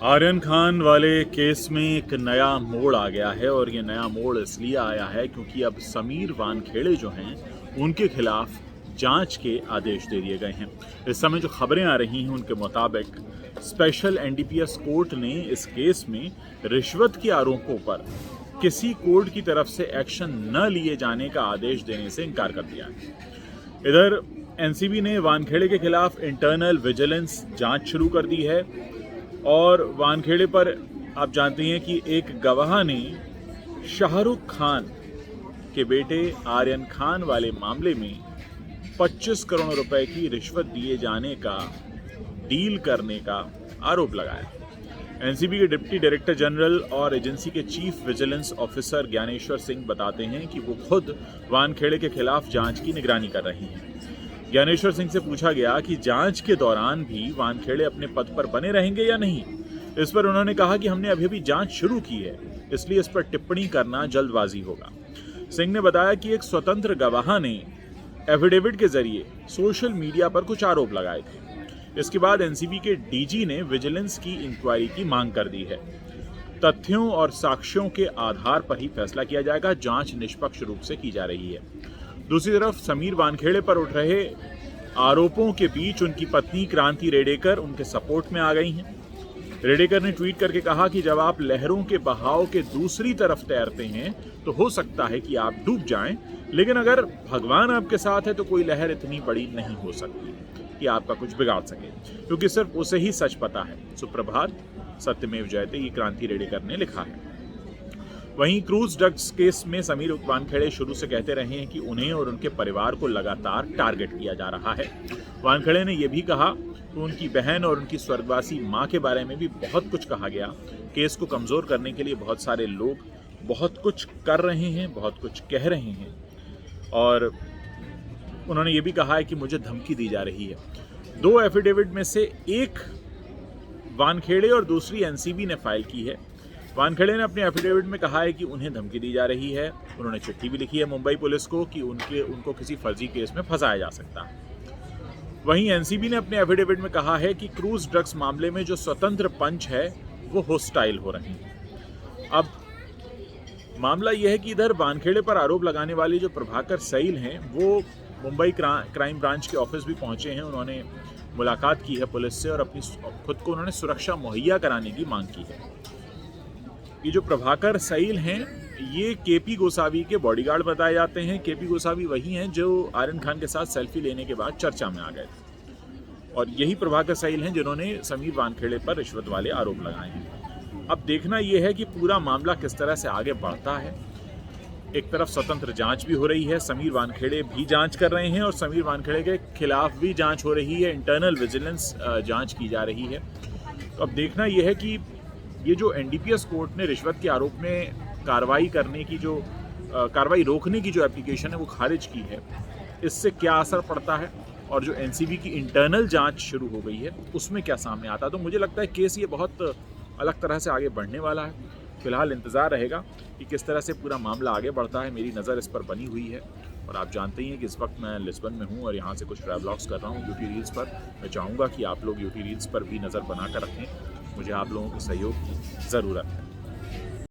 आर्यन खान वाले केस में एक नया मोड़ आ गया है और ये नया मोड़ इसलिए आया है क्योंकि अब समीर वानखेड़े जो हैं उनके खिलाफ जांच के आदेश दे दिए गए हैं। इस समय जो खबरें आ रही हैं उनके मुताबिक स्पेशल एनडीपीएस कोर्ट ने इस केस में रिश्वत के आरोपों पर किसी कोर्ट की तरफ से एक्शन न लिए जाने का आदेश देने से इनकार कर दिया है। इधर एनसीबी ने वानखेड़े के खिलाफ इंटरनल विजिलेंस जांच शुरू कर दी है और वानखेड़े पर आप जानते हैं कि एक गवाह ने शाहरुख खान के बेटे आर्यन खान वाले मामले में 25 करोड़ रुपए की रिश्वत दिए जाने का डील करने का आरोप लगाया। एनसीबी के डिप्टी डायरेक्टर जनरल और एजेंसी के chief vigilance officer Dnyaneshwar Singh बताते हैं कि वो खुद वानखेड़े के खिलाफ जांच की निगरानी कर रही हैं। ज्ञानेश्वर सिंह से पूछा गया कि जांच के दौरान भी वानखेड़े अपने पद पर बने रहेंगे या नहीं। इस पर उन्होंने कहा कि हमने अभी जांच शुरू की है, इसलिए इस पर टिप्पणी करना जल्दबाजी होगा। सिंह ने बताया कि एक स्वतंत्र गवाह ने एफिडेविट के जरिए सोशल मीडिया पर कुछ आरोप लगाए थे। इसके बाद एनसीबी के डीजी ने विजिलेंस की इंक्वायरी की मांग कर दी है। तथ्यों और साक्ष्यों के आधार पर ही फैसला किया जाएगा। जांच निष्पक्ष रूप से की जा रही है। दूसरी तरफ समीर वानखेड़े पर उठ रहे आरोपों के बीच उनकी पत्नी क्रांति रेडेकर उनके सपोर्ट में आ गई हैं। रेडेकर ने ट्वीट करके कहा कि जब आप लहरों के बहाव के दूसरी तरफ तैरते हैं तो हो सकता है कि आप डूब जाएं, लेकिन अगर भगवान आपके साथ है तो कोई लहर इतनी बड़ी नहीं हो सकती कि आपका कुछ बिगाड़ सके, क्योंकि सिर्फ उसे ही सच पता है। सुप्रभात, सत्यमेव जयते, ये क्रांति रेडेकर ने लिखा है। वहीं क्रूज ड्रग्स केस में समीर वानखेड़े शुरू से कहते रहे हैं कि उन्हें और उनके परिवार को लगातार टारगेट किया जा रहा है। वानखेड़े ने यह भी कहा कि उनकी बहन और उनकी स्वर्गवासी मां के बारे में भी बहुत कुछ कहा गया। केस को कमजोर करने के लिए बहुत सारे लोग बहुत कुछ कर रहे हैं, बहुत कुछ कह रहे हैं और उन्होंने ये भी कहा है कि मुझे धमकी दी जा रही है। 2 एफिडेविट में से एक वानखेड़े और दूसरी एनसीबी ने फाइल की है। वानखेड़े ने अपने एफिडेविट में कहा है कि उन्हें धमकी दी जा रही है। उन्होंने चिट्ठी भी लिखी है मुंबई पुलिस को कि उनको किसी फर्जी केस में फंसाया जा सकता है। वहीं एनसीबी ने अपने एफिडेविट में कहा है कि क्रूज ड्रग्स मामले में जो स्वतंत्र पंच है वो होस्टाइल हो रहे हैं। अब मामला यह है कि इधर वानखेड़े पर आरोप लगाने वाले जो प्रभाकर सैल हैं वो मुंबई क्राइम ब्रांच के ऑफिस भी पहुंचे हैं। उन्होंने मुलाकात की है पुलिस से और अपनी खुद को उन्होंने सुरक्षा मुहैया कराने की मांग की है। ये जो प्रभाकर सैल हैं ये केपी गोसावी के बॉडीगार्ड बताए जाते हैं। केपी गोसावी वही हैं जो आर्यन खान के साथ सेल्फी लेने के बाद चर्चा में आ गए थे और यही प्रभाकर सैल हैं जिन्होंने समीर वानखेड़े पर रिश्वत वाले आरोप लगाए हैं। अब देखना यह है कि पूरा मामला किस तरह से आगे बढ़ता है। एक तरफ स्वतंत्र जांच भी हो रही है, समीर वानखेड़े भी जांच कर रहे हैं और समीर वानखेड़े के खिलाफ भी जांच हो रही है, इंटरनल विजिलेंस जांच की जा रही है। तो अब देखना यह है कि ये जो एनडीपीएस कोर्ट ने रिश्वत के आरोप में कार्रवाई रोकने की जो एप्लीकेशन है वो खारिज की है, इससे क्या असर पड़ता है और जो एनसीबी की इंटरनल जांच शुरू हो गई है उसमें क्या सामने आता है। तो मुझे लगता है केस ये बहुत अलग तरह से आगे बढ़ने वाला है। फिलहाल इंतज़ार रहेगा कि किस तरह से पूरा मामला आगे बढ़ता है। मेरी नज़र इस पर बनी हुई है और आप जानते ही हैं कि इस वक्त मैं लिस्बन में हूँ और यहाँ से कुछ ट्रैवलॉग्स कर रहा हूँ यूटी रील्स पर। मैं चाहूँगा कि आप लोग यूटी रील्स पर भी नज़र बना कर रखें। मुझे आप लोगों के सहयोग की ज़रूरत है।